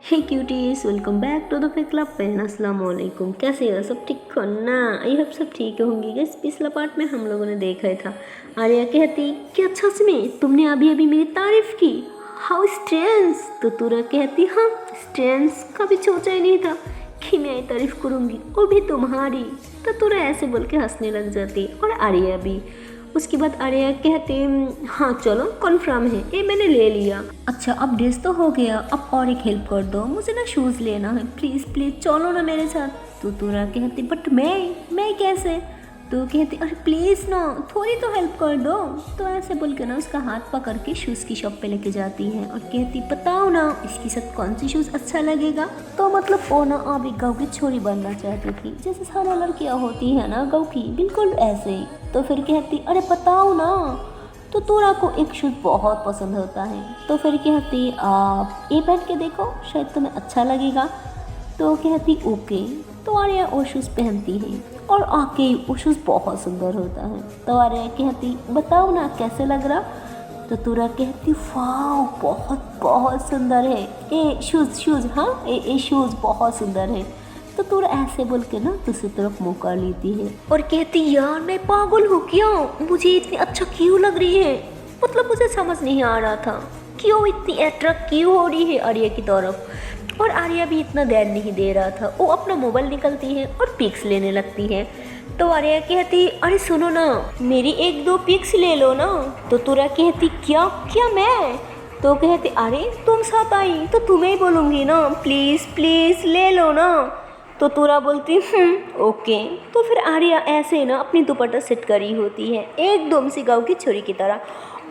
Hey cuties, welcome back to the fic club pen. अस्सलाम वालेकुम। कैसे हो? सब ठीक हो ना? आई होप सब ठीक होंगी। गाइस पिछला पार्ट में हम लोगों ने देखा ही था। आर्या कहती क्या सच में तुमने अभी अभी मेरी तारीफ की? How strange. तो तुरा कहती हाँ, स्ट्रेंज कभी सोचा ही नहीं था कि मैं तारीफ करूँगी, वो भी तुम्हारी। तो तुरा ऐसे बोल के हंसने लग जाती और आर्या भी। उसके बाद आर्या कहते हाँ चलो कन्फर्म है, ये मैंने ले लिया। अच्छा अब ड्रेस तो हो गया, अब और एक हेल्प कर दो, मुझे ना शूज़ लेना है, प्लीज़ प्लीज़ चलो ना मेरे साथ। तो तुरा कहती बट मैं कैसे? तो कहती अरे प्लीज़ ना, थोड़ी तो हेल्प कर दो। तो ऐसे बोल के ना उसका हाथ पकड़ के शूज़ की शॉप पे लेके जाती है और कहती बताओ ना इसके साथ कौन सी शूज़ अच्छा लगेगा। तो मतलब वो ना अभी गाँव की छोरी बनना चाहती थी, जैसे सारी लड़कियाँ होती है ना गाँव की, बिल्कुल ऐसे ही। तो फिर कहती अरे बताओ ना। तो तुरा को एक शूज़ बहुत पसंद होता है, तो फिर कहती आप ये पहन के देखो शायद तुम्हें अच्छा लगेगा। तो कहती ओके। तो आर्या वो शूज़ पहनती है और आके वो शूज़ बहुत सुंदर होता है। तो आर्या कहती बताओ ना कैसे लग रहा? तो तुरा कहती वाह बहुत बहुत सुंदर है ये शूज़ हाँ ये शूज़ बहुत सुंदर है। तो तुरा ऐसे बोल के ना दूसरी तरफ मुँह कर लेती है और कहती यार मैं पागल हूँ क्या, मुझे इतनी अच्छा क्यों लग रही है? मतलब मुझे समझ नहीं आ रहा था क्यों इतनी अट्रैक्ट क्यों हो रही है आर्या की तरफ। और आर्या भी इतना ध्यान नहीं दे रहा था, वो अपना मोबाइल निकलती है और पिक्स लेने लगती है। तो आर्या कहती अरे सुनो ना मेरी एक दो पिक्स ले लो ना। तो तुरा कहती क्या क्या मैं? तो कहती अरे तुम साथ आई तो तुम्हें ही बोलूँगी ना, प्लीज़ प्लीज़ ले लो ना। तो तुरा बोलती ओके। तो फिर आर्या ऐसे ना अपनी दुपट्टा सेट करी होती है एकदम सी गाँव की छोरी की तरह,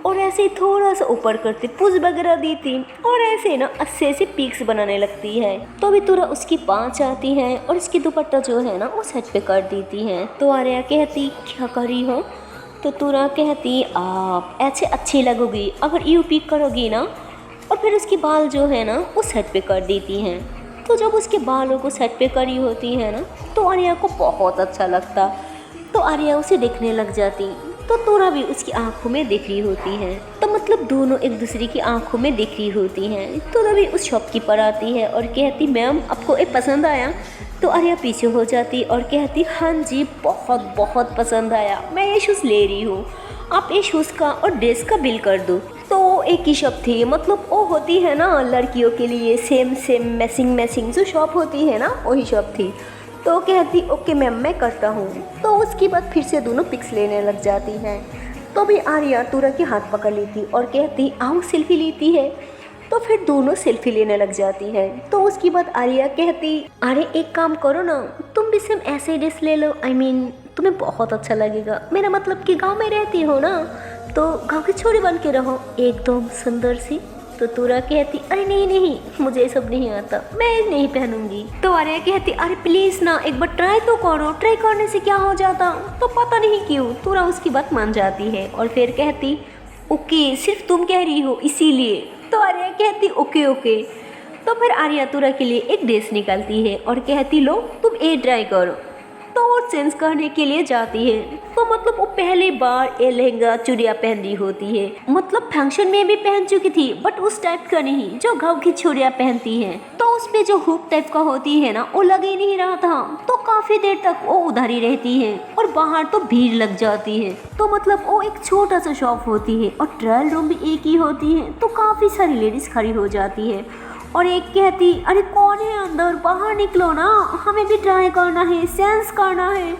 और ऐसे थोड़ा सा ऊपर करती पुज वगैरह दी थी और ऐसे ना अच्छे से पीक्स बनाने लगती है। तो अभी तुरा उसकी पाँच आती है और उसकी दुपट्टा जो है ना वो सेट पे कर देती है। तो आर्या कहती क्या करी हो? तो तुरा कहती आप ऐसे अच्छी लगोगी अगर यू पिक करोगी ना। और फिर उसके बाल जो है ना वो सेट पे कर देती हैं। तो जब उसके बालों को सेट पे करी होती है ना तो आर्या को बहुत अच्छा लगता। तो आर्या उसे देखने लग जाती, तो तुरा भी उसकी आंखों में देख रही होती है। तो मतलब दोनों एक दूसरे की आंखों में देख रही होती हैं। तो तभी उस शॉपकीपर आती है और कहती मैम आपको ये पसंद आया? तो आर्या पीछे हो जाती और कहती हाँ जी बहुत बहुत पसंद आया, मैं ये शूज़ ले रही हूँ, आप ये शूज़ का और ड्रेस का बिल कर दो। तो एक ही शॉप थी, मतलब वो होती है ना लड़कियों के लिए सेम सेम मैचिंग जो शॉप होती है ना वही शॉप थी। तो कहती ओके मैम मैं करता हूँ। तो उसके बाद फिर से दोनों पिक्स लेने लग जाती हैं। तो भी आर्या तुरा के हाथ पकड़ लेती और कहती आओ सेल्फी लेती है। तो फिर दोनों सेल्फी लेने लग जाती हैं। तो उसके बाद आर्या कहती अरे एक काम करो ना तुम भी सेम ऐसे ड्रेस ले लो, आई मीन तुम्हें बहुत अच्छा लगेगा, मेरा मतलब कि गाँव में रहती हो ना तो गाँव की छोरी बन के रहो एकदम सुंदर सी। तो तुरा कहती अरे नहीं नहीं मुझे ये सब नहीं आता, मैं नहीं पहनूंगी। तो आर्या कहती अरे प्लीज़ ना एक बार ट्राई तो करो, ट्राई करने से क्या हो जाता। तो पता नहीं क्यों तुरा उसकी बात मान जाती है और फिर कहती ओके सिर्फ तुम कह रही हो इसीलिए। तो आर्या कहती ओके ओके। तो फिर आर्या तुरा के लिए एक ड्रेस निकालती है और कहती लो तुम ये ट्राई करो। तो वो चेंज करने के लिए जाती है। तो मतलब वो पहली बार ये लहंगा चूड़िया पहन रही होती है, मतलब फंक्शन में भी पहन चुकी थी बट उस टाइप का नहीं जो गाँव की चूड़िया पहनती हैं। तो उस पे जो हुक टाइप का होती है ना वो लग ही नहीं रहा था। तो काफी देर तक वो उधर ही रहती है और बाहर तो भीड़ लग जाती है। तो मतलब वो एक छोटा सा शॉप होती है और ट्रायल रूम भी एक ही होती है। तो काफी सारी लेडीज खड़ी हो जाती है और एक कहती अरे कौन है अंदर, बाहर निकलो ना, हमें भी ट्राई करना है, सेंस करना है।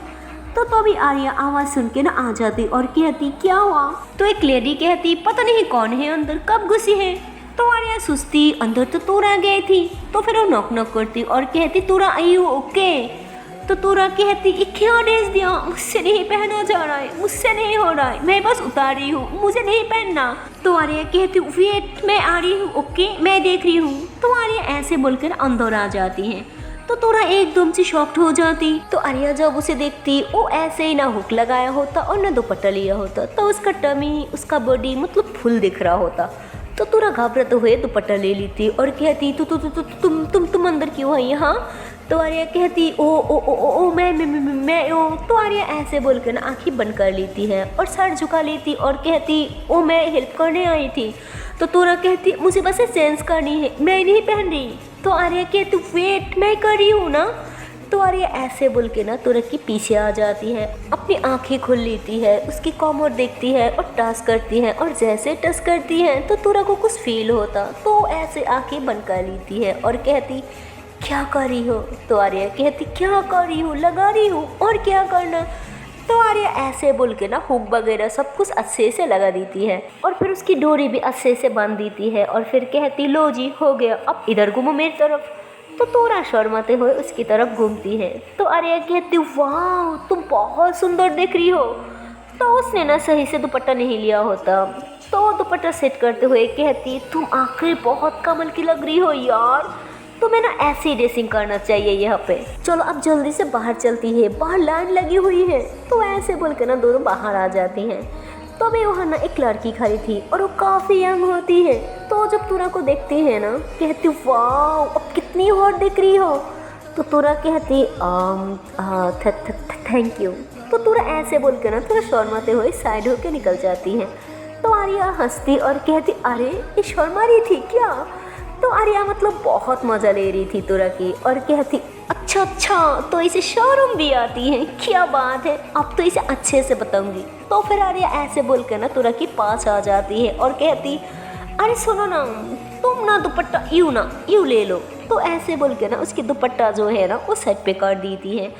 तो तभी आर्या आवाज़ सुन के ना आ जाती और कहती क्या हुआ? तो एक लेडी कहती पता नहीं कौन है अंदर, कब घुसी है। तो आर्या सुस्ती अंदर तो तुरा गई थी। तो फिर वो नॉक नॉक करती और कहती तुरा आई हो ओके। तो तुरा कहती क्या ड्रेस दिया, मुझसे नहीं पहना जा रहा है, मुझसे नहीं हो रहा है, मैं बस उतार रही हूँ, मुझे नहीं पहनना। तो आर्या कहती वेट मैं आ रही हूँ ओके मैं देख रही हूँ। तो आर्या ऐसे बोलकर अंदर आ जाती है। तो तुरा एकदम से शॉक्ड हो जाती। तो आर्या जब उसे देखती वो ऐसे ही ना हुक लगाया होता और ना दुपट्टा लिया होता, तो उसका टमी उसका बॉडी मतलब फुल दिख रहा होता। तो तुरा घबराते हुए दुपट्टा ले लेती और कहती तुम अंदर क्यों आई यहाँ? तो आर्या कहती ओ मैं ओ। तो आर्या ऐसे बोलकर ना आँखें बंद कर लेती है और सर झुका लेती और कहती ओ मैं हेल्प करने आई थी। तो तुरा कहती मुझे बस सेंस करनी है, मैं नहीं पहन रही। तो आर्या कहती वेट मैं कर रही हूँ ना। तो आर्या ऐसे बोल के ना तुरक के पीछे आ जाती है, अपनी आंखें खोल लेती है, उसकी कमर देखती है और टच करती है, और जैसे टच करती है तो तुरक को कुछ फील होता, तो ऐसे आंखें बंद कर लेती है और कहती क्या कर रही हो। तो आर्या कहती क्या कर रही हूँ, लगा रही हूँ और क्या करना। तो आर्या ऐसे बोल के ना हुक वगैरह सब कुछ अच्छे से लगा देती है और फिर उसकी डोरी भी अच्छे से बांध देती है और फिर कहती लो जी हो गया, अब इधर घूमो मेरी तरफ। तो तोरा शर्माते हुए उसकी तरफ घूमती है। तो आर्या कहती वाह तुम बहुत सुंदर दिख रही हो। तो उसने ना सही से दुपट्टा नहीं लिया होता, तो दुपट्टा सेट करते हुए कहती तुम आखिर बहुत कमाल की लग रही हो यार, तुम्हें ना ऐसे ही ड्रेसिंग करना चाहिए यहाँ पे। चलो अब जल्दी से बाहर चलती है, बाहर लाइन लगी हुई है। तो ऐसे बोल के ना दोनों बाहर आ जाती हैं। तो अभी वहाँ ना एक लड़की खड़ी थी और वो काफ़ी यंग होती है। तो जब तुरा को देखती है ना कहती वाह अब कितनी हॉट दिख रही हो। तो तुरा कहती थैंक यू। तो तुरा ऐसे बोल के ना थोड़ा शर्माते हुए साइड होके निकल जाती है। तो आर्या हंसती और कहती अरे ये शर्मा रही थी क्या। तो आर्या मतलब बहुत मज़ा ले रही थी तुरा की और कहती अच्छा तो इसे शर्म भी आती है, क्या बात है, अब तो इसे अच्छे से बताऊंगी। तो फिर आर्या ऐसे बोल कर ना तुरा की पास आ जाती है और कहती अरे सुनो ना तुम ना दुपट्टा यूँ ले लो। तो ऐसे बोल के ना उसकी दुपट्टा जो है ना वो साइड पे कर देती है।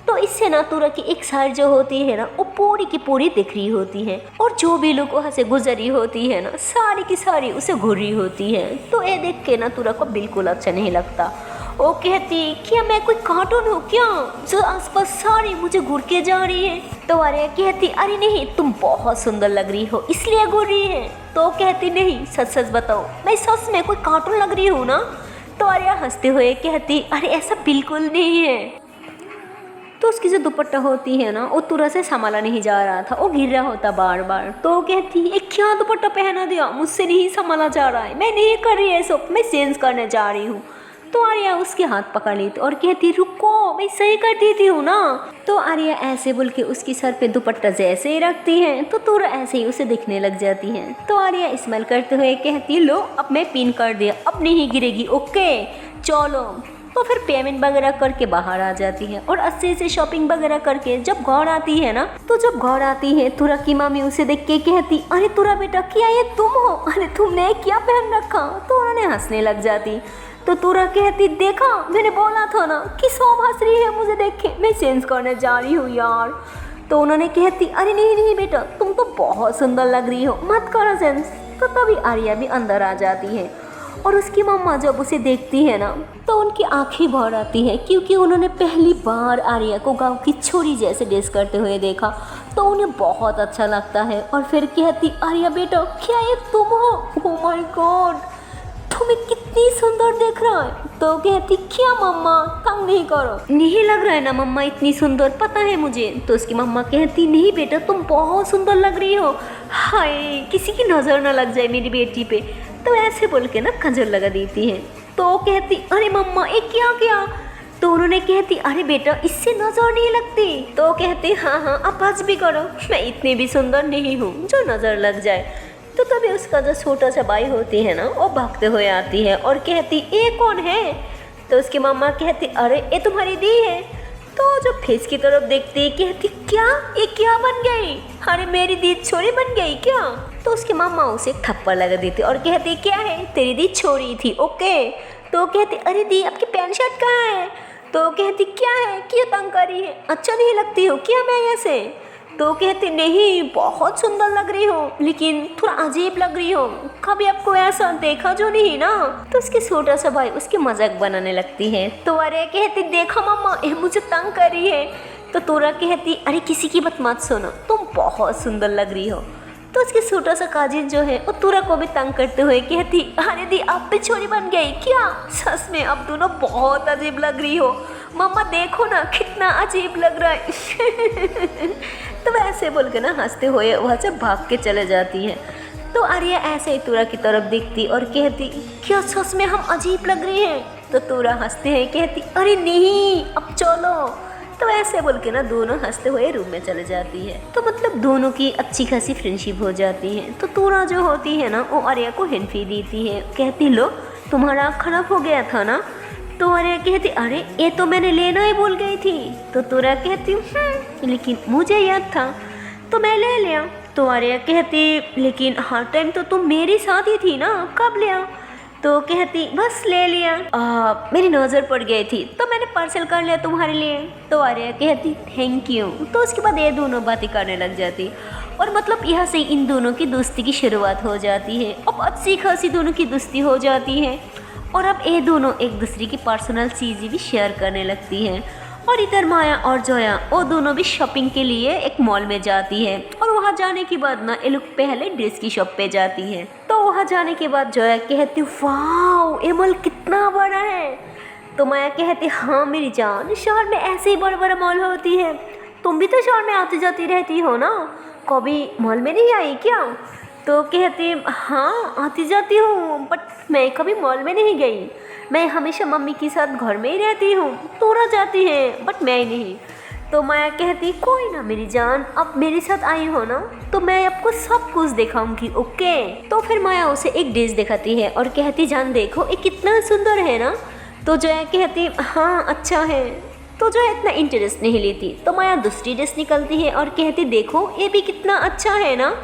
तो इससे ना तुरा की एक साइड जो होती है ना वो पूरी की पूरी दिख रही होती है और जो भी लोग वहाँ से गुजरी होती है ना सारी की सारी उसे घूर रही होती है। तो ये देख के ना तुरा को बिल्कुल अच्छा नहीं लगता। वो कहती क्या मैं कोई कार्टून हूँ क्या जो आसपास सारी मुझे घूर के जा रही है। तो आर्या कहती अरे नहीं तुम बहुत सुंदर लग रही हो इसलिए घूर रही है। तो कहती नहीं सच बताओ मैं सच में कोई कार्टून लग रही हूँ ना। तो आर्या हंसते हुए कहती अरे ऐसा बिल्कुल नहीं है। तो उसकी जो दुपट्टा होती है ना वो तुरा से संभाला नहीं जा रहा था, वो गिर रहा होता बार बार। तो कहती ये क्या दुपट्टा पहना दिया, मुझसे नहीं संभाला जा रहा है, मैं नहीं कर रही है सब, मैं चेंज करने जा रही हूँ। तो आर्या उसके हाथ पकड़ ली और कहती रुको मैं सही कर देती हूँ ना। तो आर्या ऐसे बोल के उसकी सर पे दुपट्टा जैसे ही रखती है तो तुरा ऐसे ही उसे दिखने लग जाती है। तो आर्या स्माइल करते हुए कहती लो अब मैं पिन कर दिया, अब नहीं गिरेगी, ओके चलो। तो फिर पेमेंट वगैरह करके बाहर आ जाती है और अच्छे से शॉपिंग वगैरह करके जब घर आती है ना तो जब घर आती है तुरा की मामी उसे देख के कहती अरे तुरा बेटा क्या ये तुम हो, अरे तुमने क्या पहन रखा। तो उन्होंने हंसने लग जाती। तो तुरा कहती देखा मैंने बोला था ना कि सब हंस रही है मुझे देख के, मैं चेंज करने जा रही हूँ यार। तो उन्होंने कहती अरे नहीं बेटा तुम तो बहुत सुंदर लग रही हो, मत करो चेंज। तो तभी आर्या भी अंदर आ जाती है और उसकी मम्मा जब उसे देखती है ना तो उनकी आंखें भर आती है क्योंकि उन्होंने पहली बार आर्या को गांव की छोरी जैसे ड्रेस करते हुए देखा। तो उन्हें बहुत अच्छा लगता है और फिर कहती आर्या बेटा क्या ये तुम हो, ओह माय गॉड तुम्हें कितनी सुंदर दिख रहा है। तो कहती क्या मम्मा तंग नहीं करो, नहीं लग रहा है ना मम्मा इतनी सुंदर, पता है मुझे। तो उसकी मम्मा कहती नहीं बेटा तुम बहुत सुंदर लग रही हो, हाय किसी की नज़र ना लग जाए मेरी बेटी पे। तो ऐसे बोल के ना खंजर लगा देती है। तो कहती अरे मम्मा ये क्या किया। तो उन्होंने कहती अरे बेटा इससे नज़र नहीं लगती। तो कहती हाँ अब बस भी करो, मैं इतनी भी सुंदर नहीं हूँ जो नज़र लग जाए। तो तभी उसका जो छोटा सा भाई होती है ना वो भागते हुए आती है और कहती ये कौन है। तो उसकी मम्मा कहती अरे ये तुम्हारी दी है। तो जब फेस की तरफ देखती कहती क्या ये क्या बन गई, अरे मेरी दी छोरी बन गई क्या। तो उसकी मम्मा उसे थप्पड़ लगा देती और कहती क्या है तेरी दी छोरी थी, ओके। तो कहती अरे दी आपकी पैंट शर्ट कहाँ है। तो कहती क्या है क्यों तंग करी है, अच्छा नहीं लगती हो क्या मैं ऐसे। तो कहती नहीं बहुत सुंदर लग रही हो लेकिन थोड़ा अजीब लग रही हो, कभी आपको ऐसा देखा जो नहीं ना। तो उसके छोटा सा भाई उसकी मजाक बनाने लगती है। तो अरे कहती देखो मम्मा ये मुझे तंग कर रही है। तो तोरा कहती अरे किसी की बात मत सुनो तुम बहुत सुंदर लग रही हो। तो उसके छोटा सा काजिन जो है वो तुरा को भी तंग करते हुए कहती अरे दी आप भी छोरी बन गई क्या, सच में अब दोनों बहुत अजीब लग रही हो, मम्मा देखो ना कितना अजीब लग रहा है। तो वैसे बोल के ना हंसते हुए वहाँ से भाग के चले जाती है। तो आर्या ऐसे ही तुरा की तरफ देखती और कहती क्या सच में हम अजीब लग रहे हैं। तो तुरा हंसते हैं कहती अरे नहीं अब चलो। तो ऐसे बोल के ना दोनों हंसते हुए रूम में चले जाती है। तो मतलब दोनों की अच्छी खासी फ्रेंडशिप हो जाती है। तो तुरा जो होती है ना वो आर्या को हिंट देती है, कहती लो तुम्हारा आँख खराब हो गया था ना, तो आर्या कहती अरे ये तो मैंने लेना ही भूल गई थी। तो तुरा कहती लेकिन मुझे याद था तो मैं ले लिया। तो आर्या कहती लेकिन हर टाइम तो तुम मेरे साथ ही थी ना, कब लिया? तो कहती बस ले लिया, मेरी नज़र पड़ गई थी तो मैंने पार्सल कर लिया तुम्हारे लिए। तो आर्या कहती थैंक यू। तो उसके बाद ये दोनों बातें करने लग जाती और मतलब यहाँ से इन दोनों की दोस्ती की शुरुआत हो जाती है। अब अच्छी खासी दोनों की दोस्ती हो जाती है और अब ये दोनों एक दूसरे की पर्सनल चीज़ें भी शेयर करने लगती हैं। और इधर माया और जोया वो दोनों भी शॉपिंग के लिए एक मॉल में जाती है और वहाँ जाने के बाद ना ये लोग पहले ड्रेस की शॉप पे जाती है। तो वहाँ जाने के बाद जोया कहती वाह ये मॉल कितना बड़ा है। तो माया कहती हाँ मेरी जान, शहर में ऐसे ही बड़ा बड़ा मॉल होती है, तुम भी तो शहर में आती जाती रहती हो ना, कभी मॉल में नहीं आई क्या? तो कहती हाँ आती जाती हूँ बट मैं कभी मॉल में नहीं गई, मैं हमेशा मम्मी के साथ घर में ही रहती हूँ, तोरा जाती है बट मैं नहीं। तो माया कहती कोई ना मेरी जान, अब मेरे साथ आई हो ना तो मैं आपको सब कुछ दिखाऊंगी, ओके। तो फिर माया उसे एक ड्रेस दिखाती है और कहती जान देखो ये कितना सुंदर है ना। तो जया कहती हाँ अच्छा है। तो जो इतना इंटरेस्ट नहीं लेती। तो माया दूसरी ड्रेस निकलती है और कहती देखो ये भी कितना अच्छा है ना।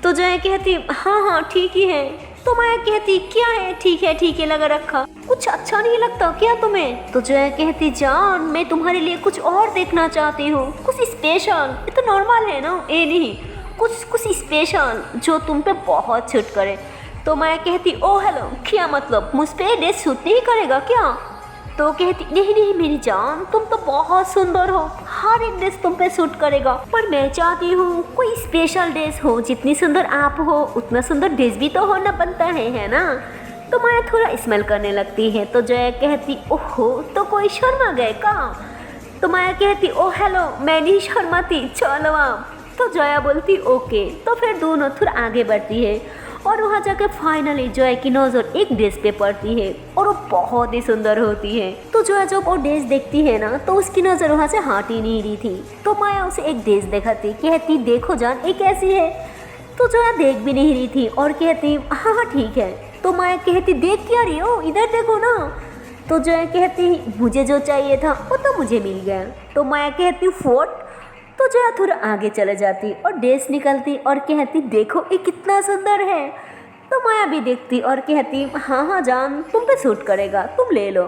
तो जया कहती हाँ हाँ ठीक ही है। तो माया कहती क्या है ठीक है लगा रखा, कुछ अच्छा नहीं लगता क्या तुम्हें? तो जया कहती जान मैं तुम्हारे लिए कुछ और देखना चाहती हूँ, कुछ स्पेशल, ये तो नॉर्मल है ना, ये नहीं, कुछ स्पेशल जो तुम पे बहुत सूट करे। तो माया कहती ओ हेलो क्या मतलब मुझ पे ड्रेस सूट नहीं करेगा क्या? तो कहती नहीं मेरी जान तुम तो बहुत सुंदर हो, हर एक ड्रेस तुम पे सूट करेगा, पर मैं चाहती हूँ कोई स्पेशल ड्रेस हो, जितनी सुंदर आप हो उतना सुंदर ड्रेस भी तो होना बनता है ना। तो माया थोड़ा स्मेल करने लगती है। तो जया कहती ओहो तो कोई शर्मा गए का? तो माया कहती ओ हेलो मैं नहीं शर्माती, चलो आप। तो जया बोलती ओके। तो फिर दोनों थोड़ा आगे बढ़ती है और वहाँ जाकर फाइनली जया की नज़र एक ड्रेस पे पड़ती है और वो बहुत ही सुंदर होती है। तो जया जब वो ड्रेस देखती है ना तो उसकी नज़र वहाँ से हट ही नहीं रही थी। तो माया उसे एक ड्रेस दिखाती, कहती देखो जान ये कैसी है। तो जया देख भी नहीं रही थी और कहती हाँ ठीक है। तो माया कहती देख क्या रही हो, इधर देखो ना। तो जया कहती मुझे जो चाहिए था वो तो मुझे मिल गया। तो माया कहती फोट। तो जया थोड़ा आगे चले जाती और ड्रेस निकलती और कहती देखो ये कितना सुंदर है। तो माया भी देखती और कहती हाँ जान तुम पे सूट करेगा, तुम ले लो।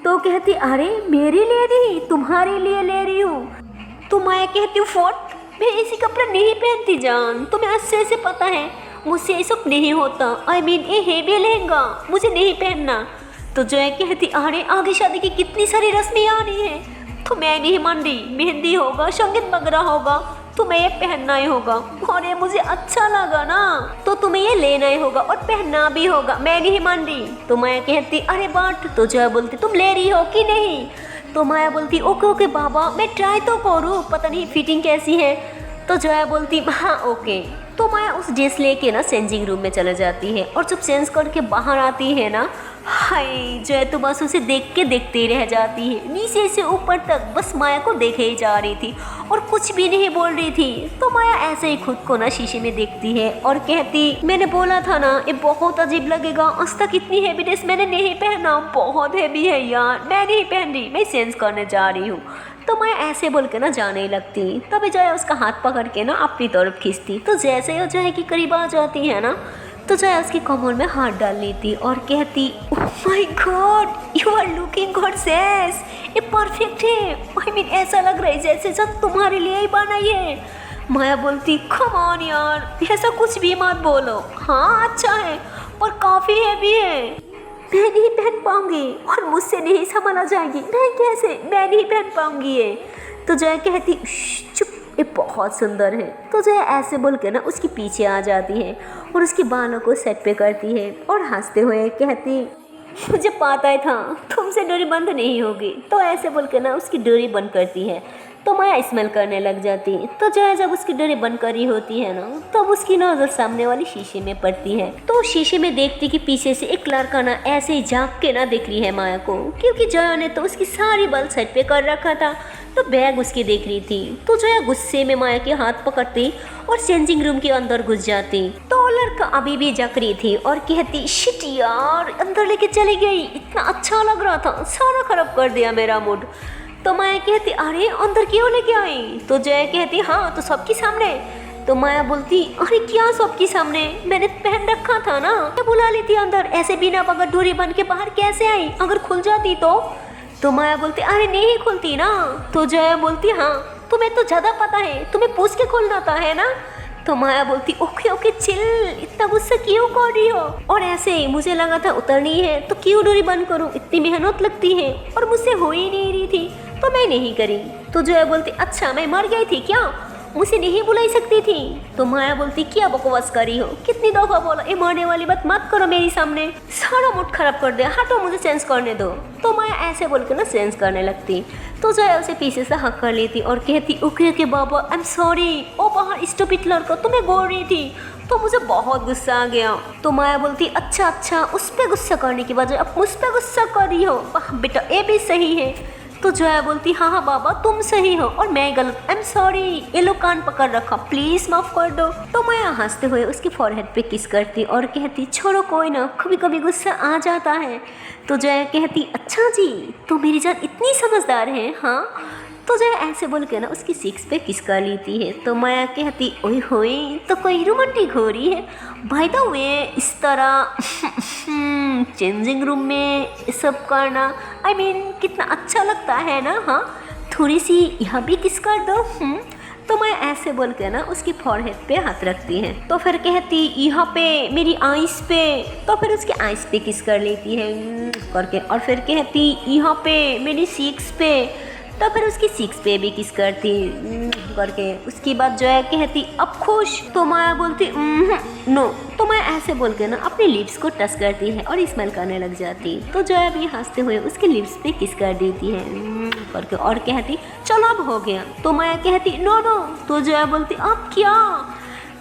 तो कहती अरे मेरे लिए नहीं तुम्हारे लिए ले रही हूँ। तो माया कहती फोट मैं ऐसे कपड़े नहीं पहनती जान, तुम्हें अच्छे से पता है मुझसे ये सब नहीं होता, आई मीन ये हेवी लहंगा मुझे नहीं पहनना। तो जया कहती अरे आगे शादी की कितनी सारी रस्में आनी है, तो मैं नहीं मान रही, मेहंदी होगा संगीत वगैरह होगा तुम्हें ये पहनना ही होगा और ये मुझे अच्छा लगा ना तो तुम्हें ये लेना ही होगा और पहनना भी होगा, मैं नहीं मान रही। तो माया कहती अरे बाट। तो जया बोलती तुम ले रही हो कि नहीं? तो माया बोलती ओके बाबा मैं ट्राई तो करूँ, पता नहीं फिटिंग कैसी है। तो जया बोलती हाँ ओके। तो माया उस ड्रेस लेके ना चेंजिंग रूम में चले जाती है और जब चेंज करके बाहर आती है ना हाय जया तो बस उसे देख के देखते रह जाती है, नीचे से ऊपर तक बस माया को देखे ही जा रही थी और कुछ भी नहीं बोल रही थी। तो माया ऐसे ही खुद को ना शीशे में देखती है और कहती मैंने बोला था ना ये बहुत अजीब लगेगा, आज तक इतनी हैवी ड्रेस मैंने नहीं पहना, बहुत हैवी है यार, मैं नहीं पहन रही, मैं चेंज करने जा रही हूँ। तो मैं ऐसे बोल के ना जाने लगती, तभी जया उसका हाथ पकड़ के ना अपनी तरफ खींचती। तो जैसे ही जया के करीब आ जाती है ना तो जया उसकी कमर में हाथ डाल लेती और कहती oh my god you are looking gorgeous, ये परफेक्ट है, आई मीन ऐसा लग रहा है जैसे सब तुम्हारे लिए ही बनाई है। माया बोलती कम ऑन यार ऐसा कुछ भी मत बोलो, हाँ अच्छा है पर काफ़ी हैवी है, मैं नहीं पहन पाऊंगी और मुझसे नहीं संभाला जाएगी, मैं नहीं पहन पाऊंगी ये। तो जया कहती चुप ये बहुत सुंदर है। तो जया ऐसे बोल के ना उसके पीछे आ जाती है और उसके बालों को सेट पे करती है और हंसते हुए कहती मुझे पता ही था तुमसे डोरी बंद नहीं होगी। तो ऐसे बोल के ना उसकी डोरी बंद करती है। तो माया स्मेल करने लग जाती। तो जया जब उसकी डरे बंद करी होती है ना, तब उसकी नजर सामने वाली शीशे में पड़ती है। तो शीशे में देखती कि पीछे से एक लड़का ना ऐसे ही झांक के ना देख रही है माया को, क्योंकि जया ने तो उसकी सारी बाल साइड पे कर रखा था, तो बैग उसकी देख रही थी। तो जया गुस्से में माया के हाथ पकड़ती और चेंजिंग रूम के अंदर घुस जाती। तो लड़का अभी भी जक रही थी और कहती, शिट यार, अंदर लेके चली गई, इतना अच्छा लग रहा था, सारा खराब कर दिया मेरा मूड। तो माया कहती, अरे अंदर क्यों लेके आई? तो जया कहती, हाँ तो सबके सामने। तो माया बोलती, अरे क्या सबके सामने, मैंने पहन रखा था ना, क्या बुला ली थी अंदर, ऐसे बिना बगैर डोरी बन के बाहर कैसे आई, अगर खुल जाती तो माया बोलती, अरे नहीं खुलती ना। तो जया बोलती, हाँ तुम्हें तो ज़्यादा पता है, तुम्हें पूछ के खोलना था, है ना। तो माया बोलती, ओके ओके चिल, इतना गुस्सा क्यों कर रही हो, और ऐसे मुझे लगा था उतरनी है तो क्यों डोरी बंद करूं, इतनी मेहनत लगती है और मुझसे हो ही नहीं रही थी तो मैं नहीं करी। तो जया बोलती, अच्छा मैं मर गई थी क्या, मुझे नहीं बुलाई सकती थी। तो माया बोलती, क्या बकवास करी हो, कितनी दफा बोला ये मरने वाली बात मत करो मेरे सामने, सारा मूड खराब कर दिया, हटो मुझे चेंज करने दो। तो माया ऐसे बोल के ना चेंज करने लगती। तो जया उसे पीछे से हक कर लेती और कहती, ओके बाबा आई एम सॉरी, ओ बाहर स्टूपिड लड़का तुम्हें बोल रही थी तो मुझे बहुत गुस्सा आ गया। तो माया बोलती, अच्छा उस पर गुस्सा करने की बजाय अब मुझ पर गुस्सा कर रही हो, वाह बेटा ये भी सही है। तो जया बोलती, हाँ बाबा तुम सही हो और मैं गलत, आई एम सॉरी, ये लो कान पकड़ रखा, प्लीज माफ कर दो। तो माया हंसते हुए उसकी फॉरहेड पे किस करती और कहती, छोड़ो कोई ना, कभी कभी गुस्सा आ जाता है। तो जया कहती, अच्छा जी तो मेरी जान इतनी समझदार है, हाँ। तो जया ऐसे बोल के ना उसकी सीक्स पे किस कर लेती है। तो माया कहती, ओए होए तो कोई रोमांटिक हो रही है, बाय द वे इस तरह चेंजिंग रूम में सब करना, आई मीन कितना अच्छा लगता है ना, हाँ थोड़ी सी यहाँ भी किस कर दो। तो मैं ऐसे बोल के ना उसकी फॉरहेड पे हाथ रखती है। तो फिर कहती, यहाँ पे मेरी आइस पे, तो फिर उसके आइस पे किस कर लेती है करके, और फिर कहती, यहाँ पे मेरी सीक्स पे, तो फिर उसकी सीक्स पे भी किस करती करके। उसकी बाद जया कहती, अब खुश। तो माया बोलती, नो। तो मैं ऐसे बोल के ना अपने लिप्स को टच करती है और स्मेल करने लग जाती। तो जया भी हंसते हुए उसके लिप्स पे किस कर देती है करके और कहती, चलो अब हो गया। तो माया कहती, नो। तो जया बोलती, अब क्या।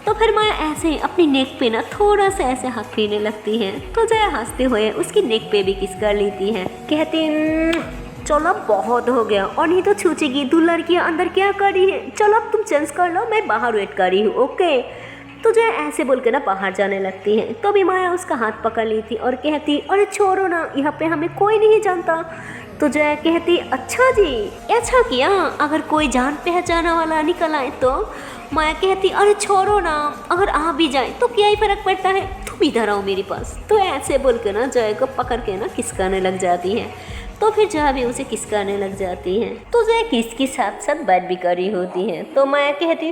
तो फिर मैं ऐसे अपनी नेक पे ना थोड़ा सा ऐसे हाथ फेरने लगती है। तो जया हंसते हुए उसकी नेक पे भी किस कर लेती है, कहती, चलो बहुत हो गया और नहीं तो छूचेगी, तू लड़कियां अंदर क्या कर रही है, चलो अब तुम चेंज कर लो, मैं बाहर वेट कर रही हूँ, ओके। तो जया ऐसे बोल के ना बाहर जाने लगती है। तो भी माया उसका हाथ पकड़ ली थी और कहती, अरे छोड़ो ना, यहाँ पे हमें कोई नहीं जानता। तो जया कहती, अच्छा जी अच्छा किया, अगर कोई जान पहचाना वाला निकल आए तो। माया कहती, अरे छोड़ो ना, अगर आ भी जाए तो क्या ही फर्क पड़ता है, तुम इधर आओ मेरे पास। तो ऐसे बोल के ना जया को पकड़ के ना किस करने लग जाती है। तो फिर जया भी उसे किस करने लग जाती है। तो जया किस के साथ साथ बात भी कर रही होती है। तो माया कहती,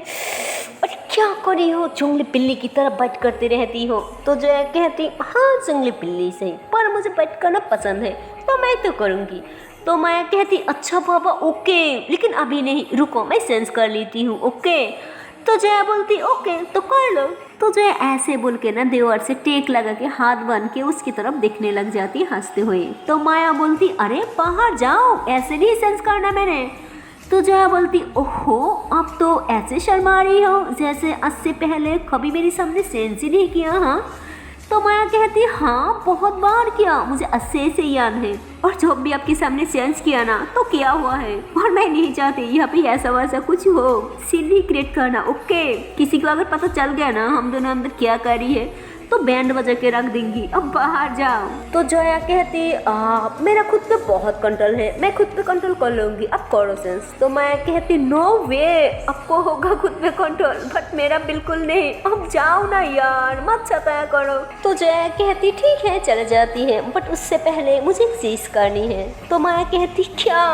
अरे क्या कर रही हो, जंगली बिल्ली की तरह बात करती रहती हो। तो जया कहती, हाँ जंगली बिल्ली सही, पर मुझे बात करना पसंद है तो मैं तो करूँगी। तो माया कहती, अच्छा बाबा ओके, लेकिन अभी नहीं, रुको मैं सेंस कर लेती हूँ, ओके। तो जया बोलती, ओके तो कर लो। तो जया ऐसे बोल के ना दीवार से टेक लगा के हाथ बांध के उसकी तरफ देखने लग जाती हंसते हुए। तो माया बोलती, अरे बाहर जाओ, ऐसे नहीं सेंस करना मैंने। तो जया बोलती, ओहो अब तो ऐसे शर्मा रही हो जैसे आज से पहले कभी मेरे सामने सेंस ही नहीं किया, हाँ। तो माया कहती, हाँ बहुत बार किया, मुझे अच्छे से याद है, और जब भी आपके सामने सेंस किया ना तो क्या हुआ है, और मैं नहीं चाहती यहाँ पे ऐसा वैसा कुछ हो, सीन नहीं क्रिएट करना, ओके। किसी को अगर पता चल गया ना हम दोनों अंदर क्या कर रही है तो बैंड बजा के रख देंगी, अब बाहर जाओ। तो जया कहती, मेरा खुद पे बहुत कंट्रोल है, मैं खुद पे कंट्रोल कर लूँगी, अब करो सेंस। तो मैं कहती, नो वे, आपको होगा खुद पे कंट्रोल, बट मेरा बिल्कुल नहीं, अब जाओ ना यार, मत सताया करो। तो जया कहती, ठीक है चले जाती है, बट उससे पहले मुझे एक चीज करनी है। तो माया कहती, क्या।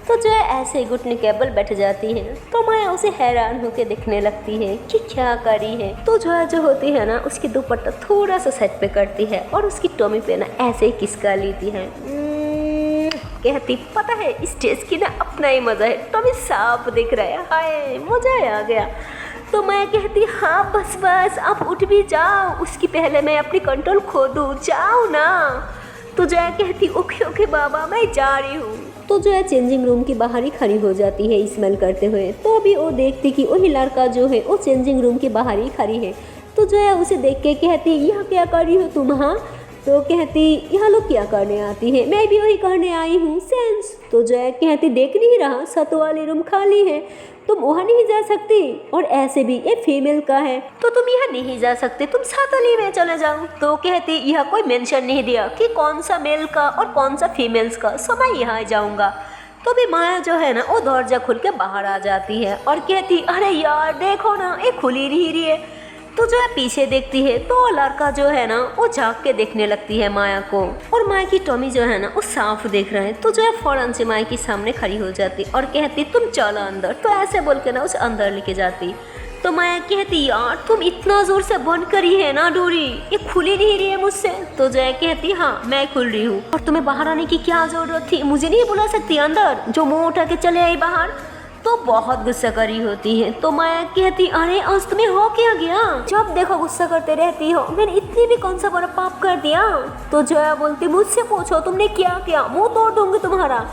तो जया ऐसे ही घुटने के बल बैठ जाती है। तो माया उसे हैरान होकर देखने लगती है कि क्या करी है। तो जया जो होती है ना उसकी दुपट्टा थोड़ा सा साइड पे करती है और उसकी टोमी पे ना ऐसे ही किस कर लेती है। कहती, पता है स्टेज की ना अपना ही मजा है, टोमी साफ दिख रहा है, हाय मजा आ गया। तो मैं कहती, हाँ बस आप उठ भी जाओ, उसकी पहले मैं अपनी कंट्रोल खो दूँ, जाओ ना। तो जया कहती, ओके बाबा मैं जा रही हूँ। तो जो है चेंजिंग रूम के बाहर ही खड़ी हो जाती है स्मेल करते हुए। तो अभी वो देखती कि वही लड़का जो है वो चेंजिंग रूम के बाहर ही खड़ी है। तो जो है उसे देख के कहती यहाँ क्या कर रही हो तुम? हाँ। तो कहती यहाँ लोग क्या करने आती है? मैं भी वही करने आई हूँ, सेंस। तो जो है कहती देख नहीं रहा छत वाली रूम खाली है, तुम वहाँ नहीं जा सकती, और ऐसे भी ये फीमेल का है तो तुम यहाँ नहीं जा सकते, तुम छत वाली में चले जाओ। तो कहती यह कोई मेंशन नहीं दिया कि कौन सा मेल का और कौन सा फीमेल्स का, सो मैं यहाँ जाऊँगा। तो भी माया जो है ना वो दरवाजा खुल के बाहर आ जाती है और कहती अरे यार देखो ना ये खुली नहीं रही है। तो जो है पीछे देखती है तो लड़का जो है ना वो झाँक के देखने लगती है माया को, और माया की टॉमी जो है ना वो साफ देख रहे हैं। तो जो है फौरन से माया के सामने खड़ी हो जाती और कहती तुम चलो अंदर। तो ऐसे बोल के ना उसे अंदर लेके जाती। तो माया कहती यार तुम इतना जोर से बंद करी है ना डोरी, ये खुली नहीं रही है मुझसे। तो जय कहती हाँ मैं खुल रही हूँ, और तुम्हें बाहर आने की क्या जरूरत थी, मुझे नहीं बुला सकती अंदर जो मुंह उठा के चले आई बाहर। तो बहुत गुस्सा करी होती है। तो माया कहती अरे आज तुम्हें हो क्या गया, जब देखो गुस्सा करते रहती हो, मैंने इतनी भी कौन सा बड़ा पाप कर दिया। तो जया बोलती मुझसे पूछो तुमने क्या किया, मुंह तोड़ दूंगी तुम्हारा।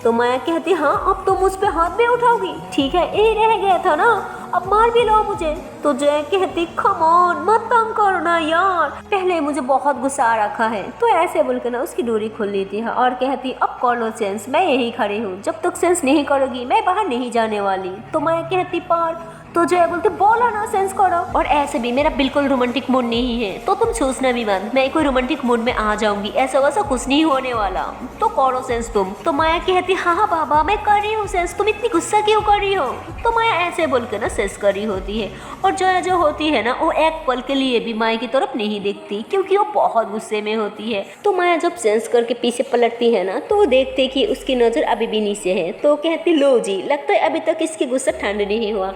तो माया कहती हाँ अब तुम मुझ पे हाथ भी उठाओगी, ठीक है यही रह गया था ना, अब मार भी लो मुझे। तो जय कहती कम ऑन मत तंग करो ना यार, पहले मुझे बहुत गुस्सा आ रखा है। तो ऐसे बोलकर ना उसकी डोरी खोल लेती है और कहती अब कर लो सेंस, मैं यही खड़ी हूँ, जब तक सेंस नहीं करोगी मैं बाहर नहीं जाने वाली। तो मैं कहती पर, तो जय बोलती बोला ना सेंस करो, और ऐसे भी मेरा बिल्कुल रोमांटिक मूड नहीं है तो तुम सोचना भी मत मैं कोई रोमांटिक मूड में आ जाऊंगी, ऐसा वैसा कुछ नहीं होने वाला, तो करो सेंस तुम। तो माया कहती हाँ बाबा मैं कर रही हूँ सेंस, तुम इतनी गुस्सा क्यों कर रही हो। तो माया ऐसे बोलकर ना सेंस कर रही होती है, और जया जो होती है ना वो एक पल के लिए भी माया की तरफ नहीं देखती क्योंकि वो बहुत गुस्से में होती है। तो माया जब सेंस करके पीछे पलटती है ना तो वो देखते कि उसकी नजर अभी भी नीचे है। तो कहती लो जी लगता है अभी तक इसकी गुस्सा ठंड नहीं हुआ।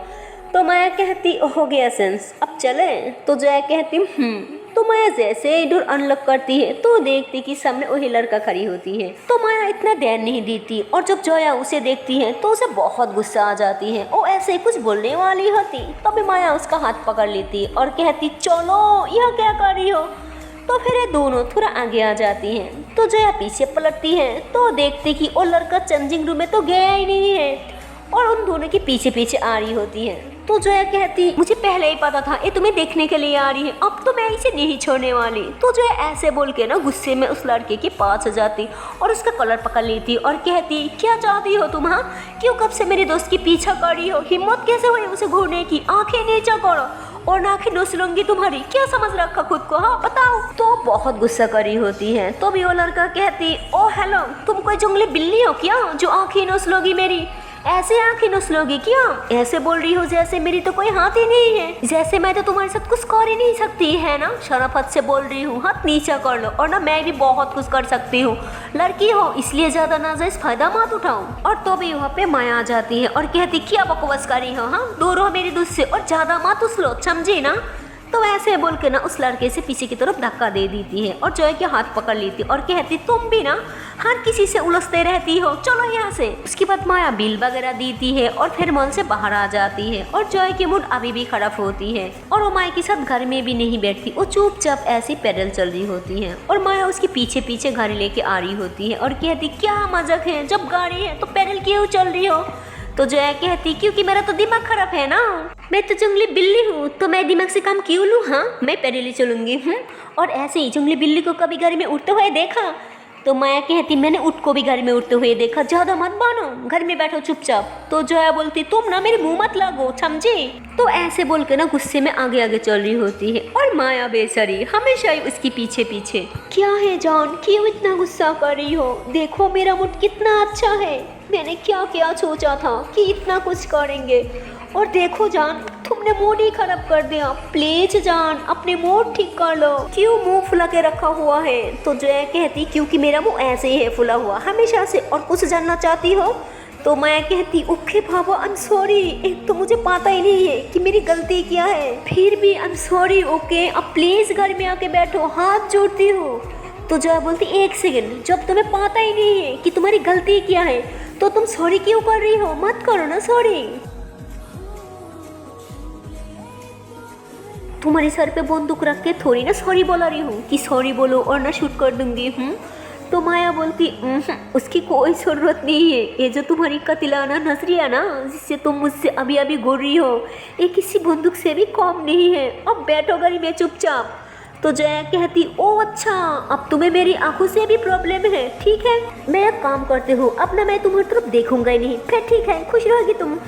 तो माया कहती हो गया सेंस अब चले। तो जया कहती तो माया जैसे ही डोर अनलॉक करती है तो देखती कि सामने वही लड़का खड़ी होती है। तो माया इतना ध्यान नहीं देती, और जब जया उसे देखती है तो उसे बहुत गुस्सा आ जाती है, वो ऐसे कुछ बोलने वाली होती तभी माया उसका हाथ पकड़ लेती और कहती चलो यह क्या कर रही हो। तो फिर ये दोनों थोड़ा आगे आ जाती हैं। तो जया पीछे पलटती है तो देखती कि वो लड़का चेंजिंग रूम में तो गया ही नहीं है, और उन दोनों के पीछे पीछे आ रही होती है। तो जया कहती मुझे पहले ही पता था ये तुम्हें देखने के लिए आ रही है, अब तो मैं इसे नहीं छोड़ने वाली। तो जया ऐसे बोल के ना गुस्से में उस लड़के के पास जाती और उसका कलर पकड़ लेती और कहती क्या चाहती हो तुम, हाँ क्यों कब से मेरे दोस्त की पीछा कर रही हो, हिम्मत कैसे हुई उसे घूरने की, आंखें नीचे करो और नाखें नोच लूंगी तुम्हारी, क्या समझ रखा खुद को, हाँ बताओ। तो बहुत गुस्सा करी होती है। तो भी वो लड़का कहती ओ हेलो तुम कोई जंगली बिल्ली हो क्या जो आंखें नोच लोगी मेरी, ऐसे आंखें नोच लोगी क्या, ऐसे बोल रही हो जैसे मेरी तो कोई हाथ ही नहीं है, जैसे मैं तो तुम्हारे साथ कुछ कर ही नहीं सकती है ना, शराफत से बोल रही हूँ, हाथ नीचा कर लो, और ना मैं भी बहुत कुछ कर सकती हूँ, लड़की हो इसलिए ज्यादा नाजायज फायदा मत उठाओ। और तो भी वहाँ पे माया आ जाती है और कहती क्या बकवास कर रही हो, हाँ दूर हो मेरे दूध से और ज्यादा मत उछलो समझी ना। तो ऐसे बोल के ना उस लड़के से पीछे की तरफ धक्का दे देती है और जय के हाथ पकड़ लेती और कहती तुम भी ना हर किसी से उलझते रहती हो, चलो यहाँ से। उसके बाद माया बिल वगैरह देती है और फिर मॉल से बाहर आ जाती है, और जय की मूड अभी भी खराब होती है और वो माया के साथ घर में भी नहीं बैठती, वो चुपचाप ऐसी पैदल चल रही होती है और माया उसके पीछे पीछे गाड़ी लेके आ रही होती है और कहती क्या मजाक है, जब गाड़ी है तो पैदल क्यों चल रही हो। तो जया कहती क्योंकि मेरा तो दिमाग खराब है ना, मैं तो जंगली बिल्ली हूँ तो मैं दिमाग से काम क्यों लूँ, हाँ मैं पैदल चलूंगी हूँ। और ऐसे ही जंगली बिल्ली को कभी घर में उड़ते हुए देखा। तो माया कहती मैंने ऊँट को भी घर में उड़ते हुए देखा, ज्यादा मत बानो घर में बैठो चुपचाप। तो जया बोलती तुम ना मेरे मुंह मत लगो समझी। तो ऐसे बोल के ना गुस्से में आगे आगे चल रही होती है और माया बेचारी हमेशा ही उसकी पीछे पीछे। क्या है जान क्यों इतना गुस्सा कर रही हो, देखो मेरा मूड कितना अच्छा है, मैंने क्या क्या सोचा था कि इतना कुछ करेंगे, और देखो जान तुमने मूड ही खराब कर दिया, प्लीज जान अपने मूड ठीक कर लो, क्यों मुंह फुला के रखा हुआ है। तो जया कहती क्योंकि मेरा मुंह ऐसे ही है फुला हुआ हमेशा से, और कुछ जानना चाहती हो। तो मैं कहती ओके बाबा आई एम सॉरी, एक तो मुझे पता ही नहीं है कि मेरी गलती क्या है, फिर भी आई एम सॉरी ओके, अब प्लीज घर में आके बैठो, हाथ जोड़ती हूँ। तो जया बोलती एक सेकंड, जब तुम्हें पता ही नहीं है कि तुम्हारी गलती क्या है तो तुम सॉरी क्यों कर रही हो, मत करो ना सॉरी, तुम्हारे सर पे बंदूक रख के थोड़ी ना सॉरी बोला रही हूँ कि सॉरी बोलो और ना शूट कर दूंगी। तो माया बोलती उसकी कोई ज़रूरत नहीं है, ये जो तुम्हारी कतिलाना नजरिया ना जिससे तुम मुझसे अभी अभी घूर रही हो, ये किसी बंदूक से भी कम नहीं है। अब बैठो गाड़ी में चुपचाप। तो जया कहती ओ अच्छा, अब तुम्हें मेरी आंखों से भी प्रॉब्लम है, ठीक है मैं एक काम करती हूँ, अब ना मैं तुम्हारी तरफ देखूंगा ही नहीं, फिर ठीक है खुश रहोगी तुम।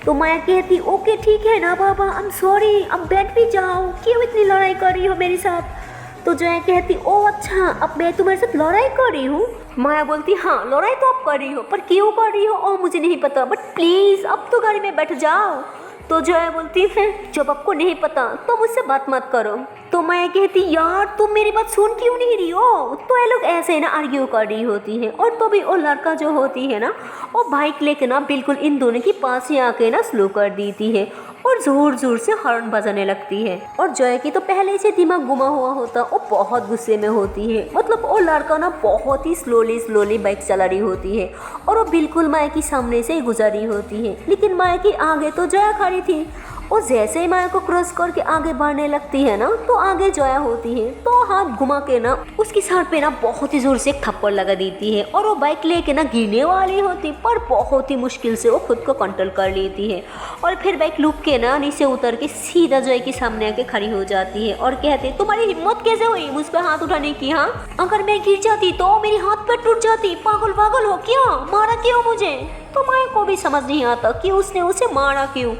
तो माया कहती ओके ठीक है ना बाबा, आई एम सॉरी, अब बैठ भी जाओ, क्यों इतनी लड़ाई कर रही हो मेरे साथ। तो जया कहती ओ अच्छा, अब मैं तुम्हारे साथ लड़ाई कर रही हूँ। माया बोलती हाँ लड़ाई तो आप कर रही हो, पर क्यों कर रही हो और मुझे नहीं पता, बट प्लीज़ अब तो गाड़ी में बैठ जाओ। तो जया बोलती है जब आपको नहीं पता तो मुझसे बात मत करो। तो माया कहती यार तुम मेरी बात सुन क्यों नहीं रही हो। तो ये लोग ऐसे ना आर्ग्यू कर रही होती है, और तो भी वो लड़का जो होती है ना वो बाइक लेके ना बिल्कुल इन दोनों के पास ही आके ना स्लो कर देती है और ज़ोर ज़ोर से हॉर्न बजाने लगती है। और जय की तो पहले से दिमाग घुमा हुआ होता, वो बहुत गुस्से में होती है। मतलब वो लड़का ना बहुत ही स्लोली बाइक चला रही होती है और वो बिल्कुल माया की सामने से ही गुजरी होती है, लेकिन माया की आगे तो जया खड़ी थी। और जैसे ही माया को क्रॉस करके आगे बढ़ने लगती है ना तो आगे जया होती है, तो हाथ घुमा के ना उसकी सर पे ना बहुत ही जोर से एक थप्पड़ लगा देती है और वो बाइक लेके ना गिरने वाली होती, पर बहुत ही मुश्किल से वो खुद को कंट्रोल कर लेती है और फिर बाइक लुक के ना नीचे उतर के सीधा जय के सामने आके खड़ी हो जाती है और कहते तुम्हारी हिम्मत कैसे हुई मुझ पे हाथ उठाने की। हाँ अगर मैं गिर जाती तो मेरी हाथ पे टूट जाती, पागल हो क्या, मारा क्यों मुझे। तो माया को भी समझ नहीं आता कि उसने उसे मारा क्यों।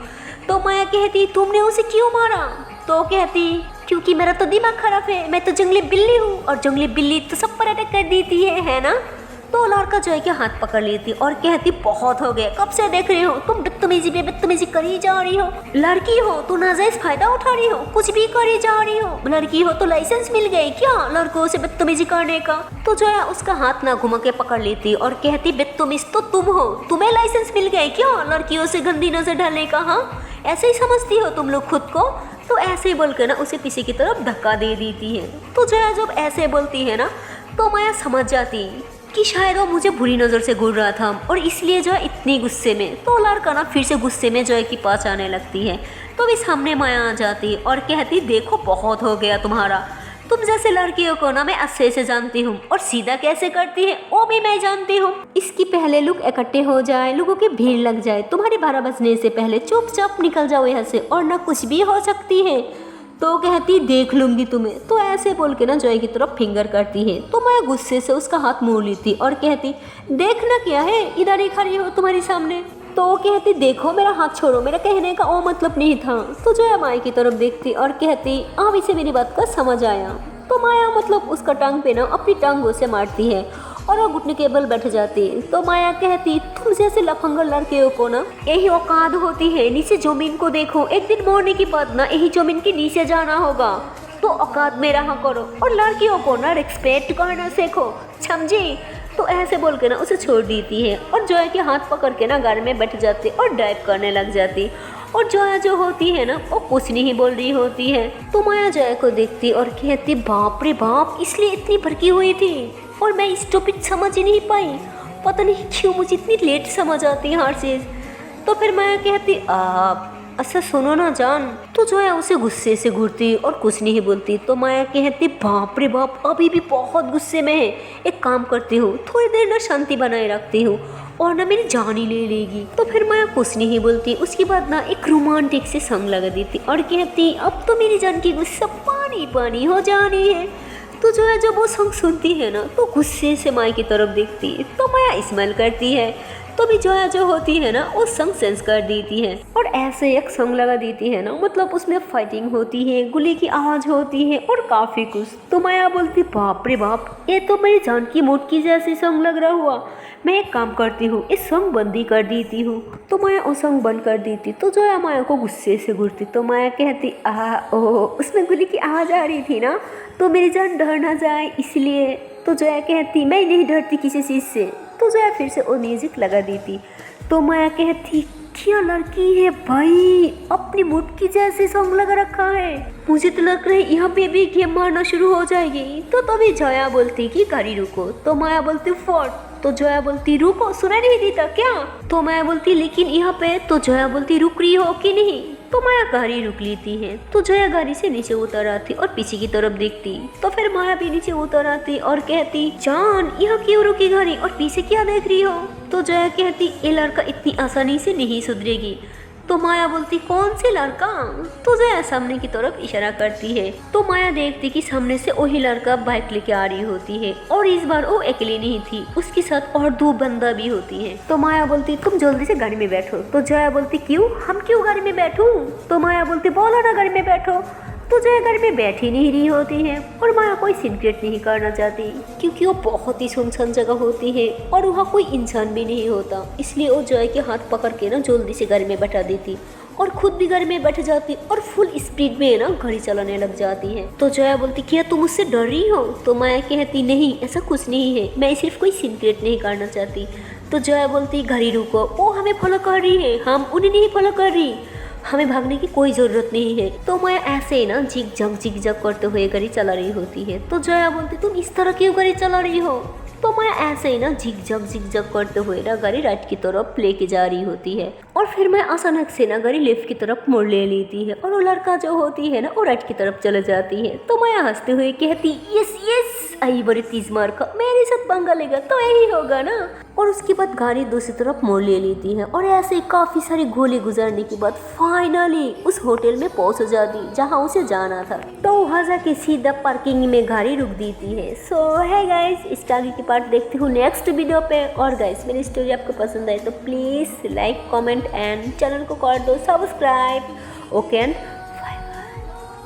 तो माया कहती तुमने उसे क्यों मारा। तो कहती क्योंकि मेरा तो दिमाग खराब है, मैं तो जंगली बिल्ली हूँ और जंगली बिल्ली तो सब पर अटैक कर देती है ना। तो लड़का जय के हाथ पकड़ लेती और कहती बहुत हो गए, कब से देख रही हो तुम बदतमीजी पे बदतमीजी करी जा रही हो, लड़की हो तो नाजायज फायदा उठा रही हो, कुछ भी करी जा रही हो, लड़की हो तो लाइसेंस मिल गई क्या लड़कों से बदतमीजी करने का। तो जया उसका हाथ ना घुमा के पकड़ लेती और कहती बदतमीज तो तुम हो, तुम्हें लाइसेंस मिल गए क्या लड़कियों से गंदी नजर डालने का। हाँ ऐसे ही समझती हो तुम लोग खुद को। तो ऐसे ही बोलकर ना उसे पीछे की तरफ धक्का दे देती है। तो जया जब ऐसे बोलती है ना तो माया समझ जाती कि शायद वो मुझे बुरी नज़र से घूर रहा था और इसलिए जो है इतनी गुस्से में। तो लड़का ना फिर से गुस्से में जय के पास आने लगती है, तो भी सामने माया आ जाती और कहती देखो बहुत हो गया तुम्हारा, तुम जैसे लड़कियों को ना मैं अच्छे से जानती हूँ और सीधा कैसे करती है वो भी मैं जानती हूँ। इसकी पहले लोग इकट्ठे हो जाए, लोगों की भीड़ लग जाए, तुम्हारे 12 बजने से पहले चुपचाप निकल जाओ यहाँ से और ना कुछ भी हो सकती है। तो कहती देख लूंगी तुम्हें। तो ऐसे बोल के ना जय की तरफ फिंगर करती है। तो मैं गुस्से से उसका हाथ मोड़ लेती और कहती देखना क्या है, इधर ही खड़ी हो तुम्हारे सामने। तो वो कहती देखो मेरा हाथ छोड़ो, मेरा कहने का वो मतलब नहीं था। तो जया माया की तरफ देखती और कहती अब इसे मेरी बात का समझ आया। तो माया मतलब उसका टांग पे ना अपनी टांगों से मारती है और वो घुटने के बल बैठ जाती। तो माया कहती तुम जैसे लफंगर लड़कियों को ना यही औकात होती है, नीचे जमीन को देखो, एक दिन मरने के बाद ना यही जमीन के नीचे जाना होगा, तो औकात में रहा करो और लड़कियों को ना रिस्पेक्ट करना सीखो, समझी। तो ऐसे बोल के ना उसे छोड़ देती है और जया के हाथ पकड़ के ना गाड़ी में बैठ जाती और ड्राइव करने लग जाती। और जया जो होती है ना वो कुछ नहीं बोल रही होती है। तो माया जया को देखती और कहती बाप रे बाप, इसलिए इतनी भड़की हुई थी और मैं इस टॉपिक समझ ही नहीं पाई, पता नहीं क्यों मुझे इतनी लेट समझ आती है हर चीज़। तो फिर माया कहती आप अच्छा सुनो ना जान। तो जया उसे गुस्से से घूरती और कुछ नहीं बोलती। तो माया कहती बाप रे बाप, अभी भी बहुत गुस्से में है, एक काम करती हूँ थोड़ी देर ना शांति बनाए रखती हूँ और ना मेरी जान ही ले लेगी। तो फिर माया कुछ नहीं बोलती। उसके बाद ना एक रोमांटिक से सॉन्ग लगा देती और कहती अब तो मेरी जान की गुस्सा पानी पानी हो जानी है। तो जो है जब वो सॉन्ग सुनती है ना तो गुस्से से माया की तरफ देखती है, तो माया स्माइल करती है। तो भी जोया जो होती है ना वो सॉन्ग सेंस कर देती है और ऐसे एक सॉन्ग लगा देती है ना, मतलब उसमें फाइटिंग होती है, गोली की आवाज़ होती है और काफ़ी कुछ। तो माया बोलती बाप रे बाप, ये तो मेरी जान की मुटकी जैसी सॉन्ग लग रहा हुआ, मैं एक काम करती हूँ इस सॉन्ग बंद ही कर देती हूँ। तो माया वो सॉन्ग बंद कर देती। तो जोया माया को गुस्से से घूरती। तो माया कहती उसमें गोली की आवाज़ आ रही थी ना, तो मेरी जान डर ना जाए इसलिए। तो जोया कहती मैं नहीं डरती किसी चीज़ से। तो जोया फिर से वो म्यूजिक लगा देती। तो माया कहती क्या लड़की है भाई, अपनी मुटकी जैसे सॉन्ग लगा रखा है, मुझे तो लग रहा है यहाँ पे भी गेम मारना शुरू हो जाएगी। तो तभी जोया बोलती कि गाड़ी रुको। तो माया बोलती फॉट। तो जोया बोलती रुको, सुना नहीं देता क्या। तो माया बोलती लेकिन यहाँ पे। तो जोया बोलती रुक रही हो कि नहीं। तो माया गाड़ी रुक लेती है। तो जया गाड़ी से नीचे उतर आती और पीछे की तरफ देखती। तो फिर माया भी नीचे उतर आती और कहती, जान यहाँ क्यों रुकी गाड़ी और पीछे क्या देख रही हो? तो जया कहती, ये लड़का इतनी आसानी से नहीं सुधरेगी। तो माया बोलती, कौन से लड़का? तो जया सामने की तरफ इशारा करती है। तो माया देखती कि सामने से वही लड़का बाइक लेके आ रही होती है और इस बार वो अकेली नहीं थी, उसके साथ और 2 बंदा भी होती है। तो माया बोलती, तुम जल्दी से गाड़ी में बैठो। तो जया बोलती, क्यों? हम क्यों गाड़ी में बैठूं? तो माया बोलती, बोलो ना गाड़ी में बैठो। तो जया घर में बैठ ही नहीं रही होती है और माया कोई सिगरेट नहीं करना चाहती क्योंकि वो बहुत ही सुनसान जगह होती है और वहाँ कोई इंसान भी नहीं होता। इसलिए वो जया के हाथ पकड़ के ना जल्दी से घर में बैठा देती और खुद भी घर में बैठ जाती और फुल स्पीड में ना गाड़ी चलाने लग जाती है। तो जया बोलती, क्या तुम मुझसे डर रही हो? तो माया कहती, नहीं ऐसा कुछ नहीं है, मैं सिर्फ कोई सिगरेट नहीं करना चाहती। तो जया बोलती, गाड़ी रुको, वो हमें फॉलो कर रही है, हम उन्हें नहीं फॉलो कर रही, हमें भागने की कोई जरूरत नहीं है। तो माया ऐसे ही ना जिग जग करते हुए गाड़ी चला रही होती है। तो जया बोलती, तुम इस तरह क्यों गाड़ी चला रही हो? तो माया ऐसे ही ना जिग जग करते हुए ना गाड़ी राइट की तरफ लेके जा रही होती है और फिर मैं अचानक से ना गाड़ी लेफ्ट की तरफ मोड़ ले लेती है और वो लड़का जो होती है ना वो राइट की तरफ चले जाती है। तो माया हंसते हुए कहती, यस यस, आई बड़ी तीज मार का, मेरे साथ पंगा लेगा तो यही होगा ना। और उसके बाद गाड़ी दूसरी तरफ मोड़ ले लेती है और ऐसे काफी सारी गोली गुजरने के बाद फाइनली उस होटल में पहुंच जाती जहां उसे जाना था। तो वहां जाके सीधा पार्किंग में गाड़ी रुक देती है। सो है गाइस, इस आगे की पार्ट देखते हो नेक्स्ट वीडियो पे। और गाइस मेरी स्टोरी आपको पसंद आए तो please like comment and channel को कर दो सब्सक्राइब। ओके।